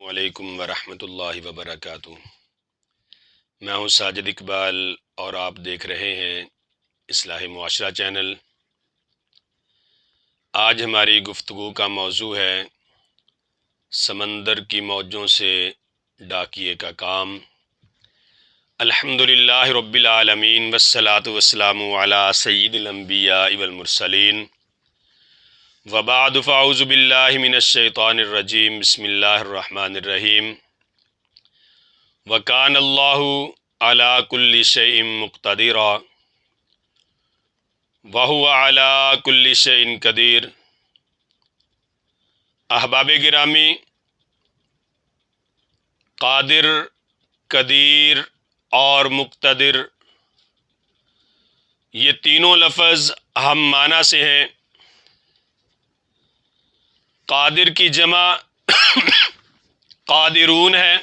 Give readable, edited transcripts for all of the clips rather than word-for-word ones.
وعلیکم ورحمۃ اللہ وبرکاتہ۔ میں ہوں ساجد اقبال اور آپ دیکھ رہے ہیں اصلاح معاشرہ چینل۔ آج ہماری گفتگو کا موضوع ہے سمندر کی موجوں سے ڈاکیے کا کام۔ الحمدللہ رب العالمین والصلاة والسلام علی سید الانبیاء والمرسلین وبعد فاعوذ باللہ من الشیطان الرجیم بسم اللہ الرحمن الرحیم وکان اللہ علی کل شیء مقتدرا وہو علی کل شیء قدیر۔ احباب گرامی، قادر، قدیر اور مقتدر یہ تینوں لفظ ہم معنی سے ہیں۔ قادر کی جمع قادرون ہے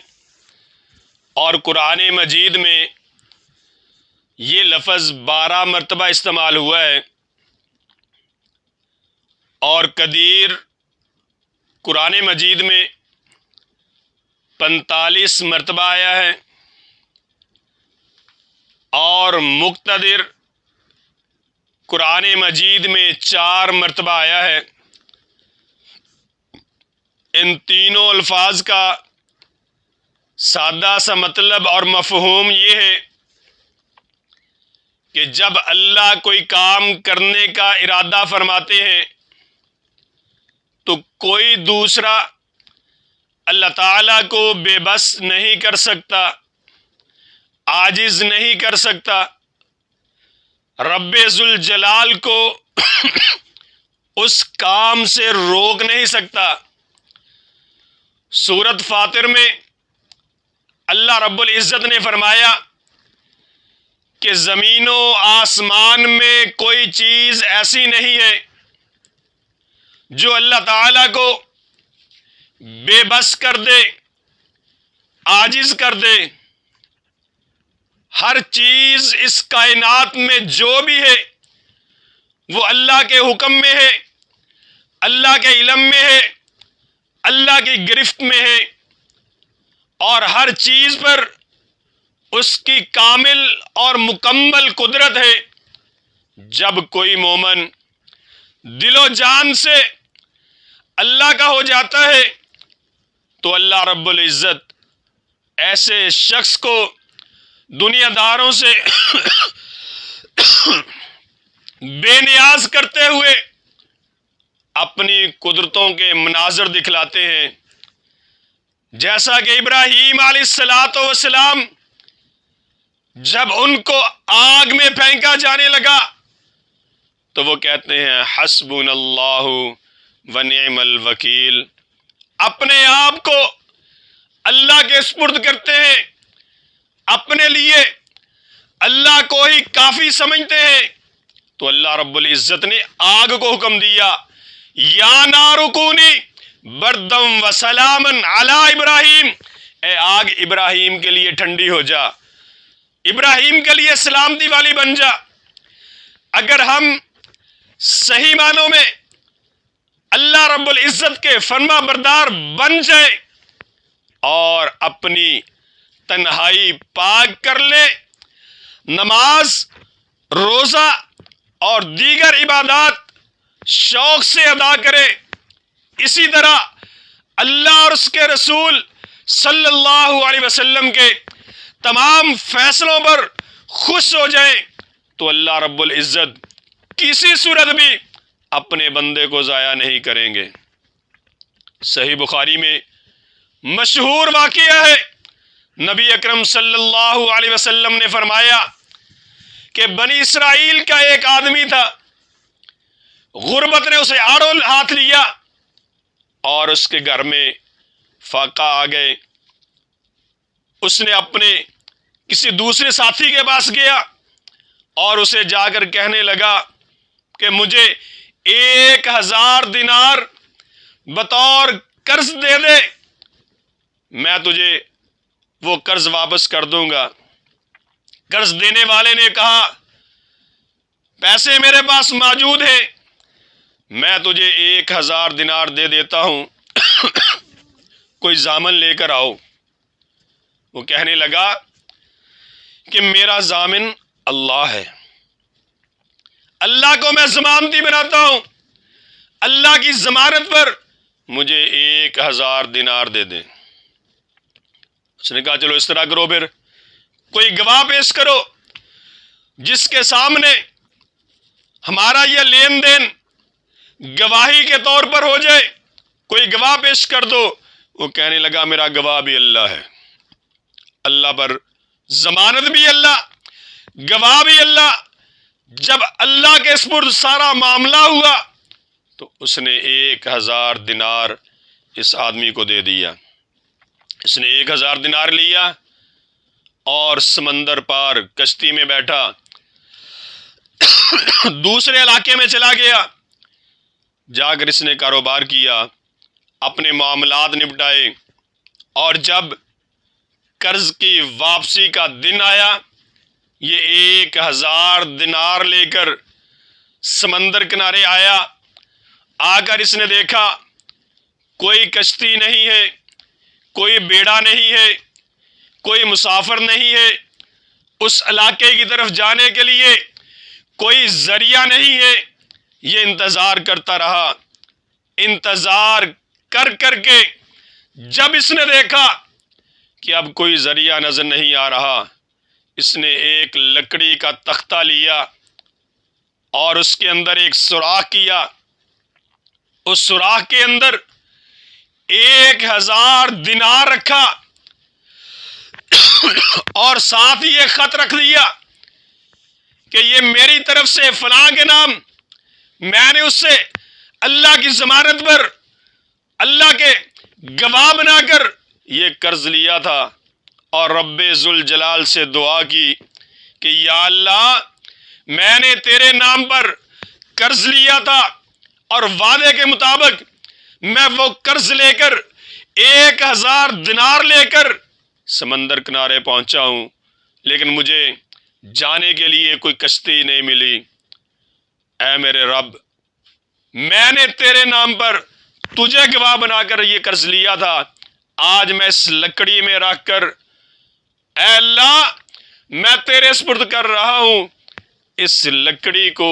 اور قرآن مجید میں یہ لفظ 12 مرتبہ استعمال ہوا ہے، اور قدیر قرآن مجید میں 45 مرتبہ آیا ہے، اور مقتدر قرآن مجید میں 4 مرتبہ آیا ہے۔ ان تینوں الفاظ کا سادہ سا مطلب اور مفہوم یہ ہے کہ جب اللہ کوئی کام کرنے کا ارادہ فرماتے ہیں تو کوئی دوسرا اللہ تعالیٰ کو بے بس نہیں کر سکتا، عاجز نہیں کر سکتا۔ رب ذوالجلال کو اس کام سے روک نہیں سکتا۔ سورۃ فاطر میں اللہ رب العزت نے فرمایا کہ زمین و آسمان میں کوئی چیز ایسی نہیں ہے جو اللہ تعالیٰ کو بے بس کر دے، عاجز کر دے۔ ہر چیز اس کائنات میں جو بھی ہے وہ اللہ کے حکم میں ہے، اللہ کے علم میں ہے، اللہ کی گرفت میں ہے، اور ہر چیز پر اس کی کامل اور مکمل قدرت ہے۔ جب کوئی مومن دل و جان سے اللہ کا ہو جاتا ہے تو اللہ رب العزت ایسے شخص کو دنیا داروں سے بے نیاز کرتے ہوئے اپنی قدرتوں کے مناظر دکھلاتے ہیں۔ جیسا کہ ابراہیم علیہ السلام جب ان کو آگ میں پھینکا جانے لگا تو وہ کہتے ہیں حسبنا اللہ ونعم الوکیل، اپنے آپ کو اللہ کے سپرد کرتے ہیں، اپنے لیے اللہ کو ہی کافی سمجھتے ہیں۔ تو اللہ رب العزت نے آگ کو حکم دیا، یا نار کونی بردم و سلاما علی ابراہیم، اے آگ ابراہیم کے لیے ٹھنڈی ہو جا، ابراہیم کے لیے سلامتی والی بن جا۔ اگر ہم صحیح معنوں میں اللہ رب العزت کے فرما بردار بن جائیں اور اپنی تنہائی پاک کر لیں، نماز، روزہ اور دیگر عبادات شوق سے ادا کرے، اسی طرح اللہ اور اس کے رسول صلی اللہ علیہ وسلم کے تمام فیصلوں پر خوش ہو جائیں، تو اللہ رب العزت کسی صورت بھی اپنے بندے کو ضائع نہیں کریں گے۔ صحیح بخاری میں مشہور واقعہ ہے، نبی اکرم صلی اللہ علیہ وسلم نے فرمایا کہ بنی اسرائیل کا ایک آدمی تھا، غربت نے اسے آڑو ہاتھ لیا اور اس کے گھر میں فاقہ آ گئے۔ اس نے اپنے کسی دوسرے ساتھی کے پاس گیا اور اسے جا کر کہنے لگا کہ مجھے 1000 دینار بطور قرض دے دے، میں تجھے وہ قرض واپس کر دوں گا۔ قرض دینے والے نے کہا پیسے میرے پاس موجود ہیں، میں تجھے 1000 دینار دے دیتا ہوں۔ کوئی ضامن لے کر آؤ۔ وہ کہنے لگا کہ میرا ضامن اللہ ہے، اللہ کو میں ضمانتی بناتا ہوں، اللہ کی ضمانت پر مجھے 1000 دینار دے دیں۔ اس نے کہا چلو اس طرح کرو، پھر کوئی گواہ پیش کرو جس کے سامنے ہمارا یہ لین دین گواہی کے طور پر ہو جائے، کوئی گواہ پیش کر دو۔ وہ کہنے لگا میرا گواہ بھی اللہ ہے، اللہ پر ضمانت بھی اللہ، گواہ بھی اللہ۔ جب اللہ کے سپرد سارا معاملہ ہوا تو اس نے 1000 دینار اس آدمی کو دے دیا۔ اس نے 1000 دینار لیا اور سمندر پار کشتی میں بیٹھا، دوسرے علاقے میں چلا گیا۔ جا کر اس نے کاروبار کیا، اپنے معاملات نپٹائے، اور جب قرض کی واپسی کا دن آیا، یہ 1000 دینار لے کر سمندر کنارے آیا۔ آ کر اس نے دیکھا کوئی کشتی نہیں ہے، کوئی بیڑا نہیں ہے، کوئی مسافر نہیں ہے، اس علاقے کی طرف جانے کے لیے کوئی ذریعہ نہیں ہے۔ یہ انتظار کرتا رہا، انتظار کر کر کے جب اس نے دیکھا کہ اب کوئی ذریعہ نظر نہیں آ رہا، اس نے ایک لکڑی کا تختہ لیا اور اس کے اندر ایک سوراخ کیا۔ اس سوراخ کے اندر 1000 دینار رکھا اور ساتھ ہی ایک خط رکھ دیا کہ یہ میری طرف سے فلاں کے نام، میں نے اس سے اللہ کی ضمانت پر اللہ کے گواہ بنا کر یہ قرض لیا تھا، اور رب ذوالجلال سے دعا کی کہ یا اللہ میں نے تیرے نام پر قرض لیا تھا اور وعدے کے مطابق میں وہ قرض لے کر 1000 دینار لے کر سمندر کنارے پہنچا ہوں، لیکن مجھے جانے کے لیے کوئی کشتی نہیں ملی۔ اے میرے رب، میں نے تیرے نام پر تجھے گواہ بنا کر یہ قرض لیا تھا، آج میں اس لکڑی میں رکھ کر اے اللہ میں تیرے سپرد کر رہا ہوں، اس لکڑی کو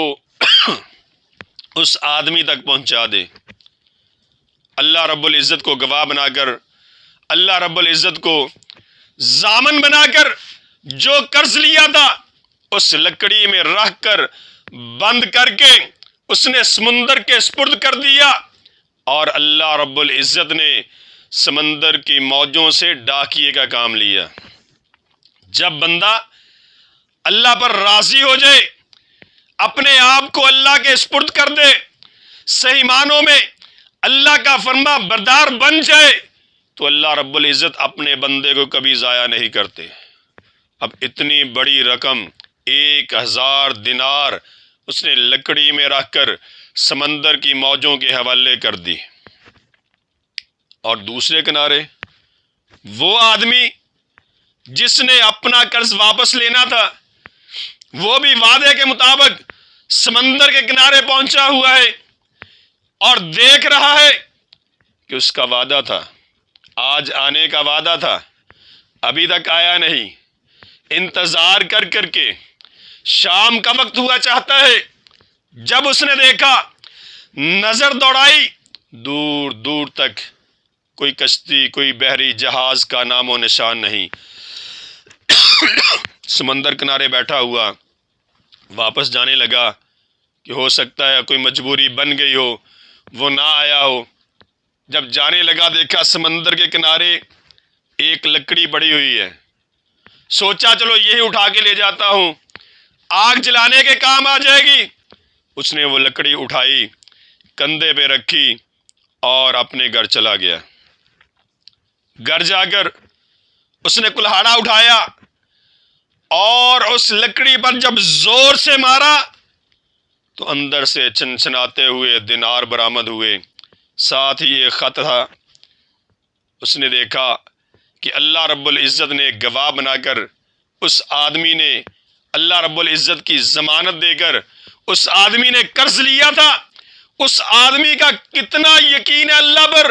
اس آدمی تک پہنچا دے۔ اللہ رب العزت کو گواہ بنا کر، اللہ رب العزت کو ضامن بنا کر جو قرض لیا تھا اس لکڑی میں رکھ کر بند کر کے اس نے سمندر کے سپرد کر دیا، اور اللہ رب العزت نے سمندر کی موجوں سے ڈاکیے کا کام لیا۔ جب بندہ اللہ پر راضی ہو جائے، اپنے آپ کو اللہ کے سپرد کر دے، صحیح معنوں میں اللہ کا فرما بردار بن جائے، تو اللہ رب العزت اپنے بندے کو کبھی ضائع نہیں کرتے۔ اب اتنی بڑی رقم 1000 دینار اس نے لکڑی میں رکھ کر سمندر کی موجوں کے حوالے کر دی، اور دوسرے کنارے وہ آدمی جس نے اپنا قرض واپس لینا تھا، وہ بھی وعدے کے مطابق سمندر کے کنارے پہنچا ہوا ہے اور دیکھ رہا ہے کہ اس کا وعدہ تھا، آج آنے کا وعدہ تھا، ابھی تک آیا نہیں۔ انتظار کر کر کے شام کا وقت ہوا چاہتا ہے، جب اس نے دیکھا، نظر دوڑائی، دور دور تک کوئی کشتی، کوئی بحری جہاز کا نام و نشان نہیں۔ سمندر کنارے بیٹھا ہوا واپس جانے لگا کہ ہو سکتا ہے کوئی مجبوری بن گئی ہو، وہ نہ آیا ہو۔ جب جانے لگا دیکھا سمندر کے کنارے ایک لکڑی پڑی ہوئی ہے، سوچا چلو یہی اٹھا کے لے جاتا ہوں، آگ جلانے کے کام آ جائے گی۔ اس نے وہ لکڑی اٹھائی، کندھے پہ رکھی اور اپنے گھر چلا گیا۔ گھر جا کر اس نے کلہاڑا اٹھایا اور اس لکڑی پر جب زور سے مارا تو اندر سے چھنچھناتے ہوئے دینار برآمد ہوئے، ساتھ ہی ایک خط تھا۔ اس نے دیکھا کہ اللہ رب العزت نے گواہ بنا کر، اس آدمی نے اللہ رب العزت کی ضمانت دے کر، اس آدمی نے قرض لیا تھا، اس آدمی کا کتنا یقین ہے اللہ پر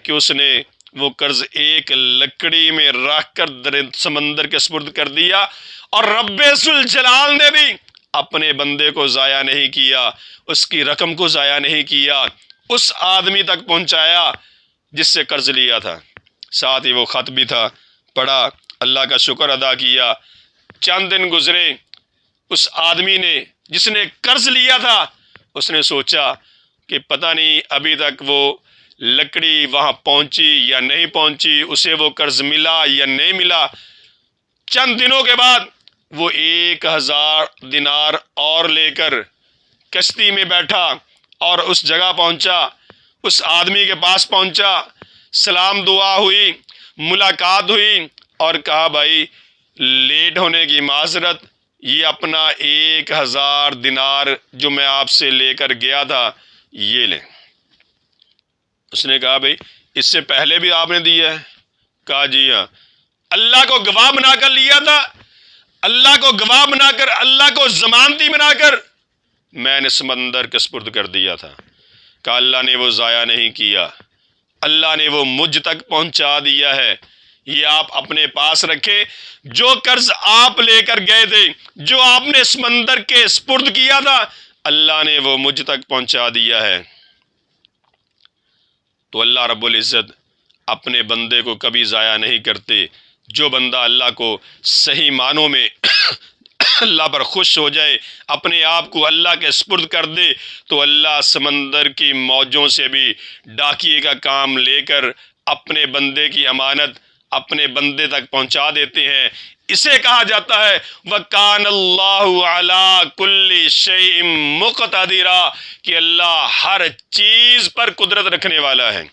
کہ اس نے وہ قرض ایک لکڑی میں رکھ کر سمندر کے سپرد کر دیا، اور رب ذوالجلال نے بھی اپنے بندے کو ضائع نہیں کیا، اس کی رقم کو ضائع نہیں کیا، اس آدمی تک پہنچایا جس سے قرض لیا تھا، ساتھ ہی وہ خط بھی تھا، پڑھا، اللہ کا شکر ادا کیا۔ چند دن گزرے، اس آدمی نے جس نے قرض لیا تھا اس نے سوچا کہ پتہ نہیں ابھی تک وہ لکڑی وہاں پہنچی یا نہیں پہنچی، اسے وہ قرض ملا یا نہیں ملا۔ چند دنوں کے بعد وہ 1000 دینار اور لے کر کشتی میں بیٹھا اور اس جگہ پہنچا، اس آدمی کے پاس پہنچا، سلام دعا ہوئی، ملاقات ہوئی، اور کہا بھائی لیٹ ہونے کی معذرت، یہ اپنا 1000 دینار جو میں آپ سے لے کر گیا تھا یہ لیں۔ اس نے کہا بھائی اس سے پہلے بھی آپ نے دیا ہے؟ کہا جی ہاں۔ اللہ کو گواہ بنا کر لیا تھا، اللہ کو گواہ بنا کر، اللہ کو ضمانتی بنا کر میں نے سمندر کے سپرد کر دیا تھا۔ کہا اللہ نے وہ ضائع نہیں کیا، اللہ نے وہ مجھ تک پہنچا دیا ہے، یہ آپ اپنے پاس رکھیں۔ جو قرض آپ لے کر گئے تھے، جو آپ نے سمندر کے سپرد کیا تھا، اللہ نے وہ مجھ تک پہنچا دیا ہے۔ تو اللہ رب العزت اپنے بندے کو کبھی ضائع نہیں کرتے۔ جو بندہ اللہ کو صحیح معنوں میں اللہ پر خوش ہو جائے، اپنے آپ کو اللہ کے سپرد کر دے، تو اللہ سمندر کی موجوں سے بھی ڈاکیے کا کام لے کر اپنے بندے کی امانت اپنے بندے تک پہنچا دیتے ہیں۔ اسے کہا جاتا ہے وَكَانَ اللَّهُ عَلَىٰ كُلِّ شَيْءٍ مُقْتَدِرًا، کہ اللہ ہر چیز پر قدرت رکھنے والا ہے،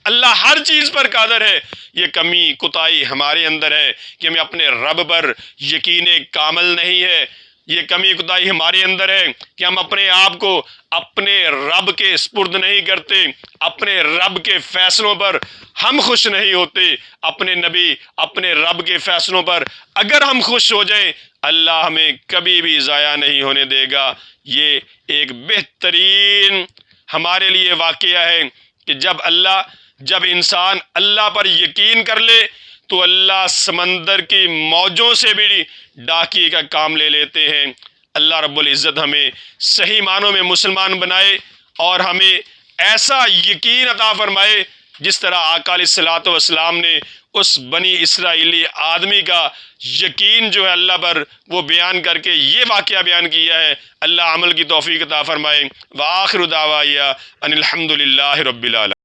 اللہ ہر چیز پر قادر ہے۔ یہ کمی کوتاہی ہمارے اندر ہے کہ ہمیں اپنے رب پر یقین کامل نہیں ہے، یہ کمی کوتاہی ہمارے اندر ہے کہ ہم اپنے آپ کو اپنے رب کے سپرد نہیں کرتے، اپنے رب کے فیصلوں پر ہم خوش نہیں ہوتے، اپنے نبی اپنے رب کے فیصلوں پر اگر ہم خوش ہو جائیں اللہ ہمیں کبھی بھی ضائع نہیں ہونے دے گا۔ یہ ایک بہترین ہمارے لیے واقعہ ہے کہ جب انسان اللہ پر یقین کر لے تو اللہ سمندر کی موجوں سے بھی ڈاکیے کا کام لے لیتے ہیں۔ اللہ رب العزت ہمیں صحیح معنوں میں مسلمان بنائے اور ہمیں ایسا یقین عطا فرمائے جس طرح آقا علیہ الصلوۃ والسلام نے اس بنی اسرائیلی آدمی کا یقین جو ہے اللہ پر وہ بیان کر کے یہ واقعہ بیان کیا ہے۔ اللہ عمل کی توفیق عطا فرمائے۔ وآخر دعوایا ان الحمد للہ رب العالمین۔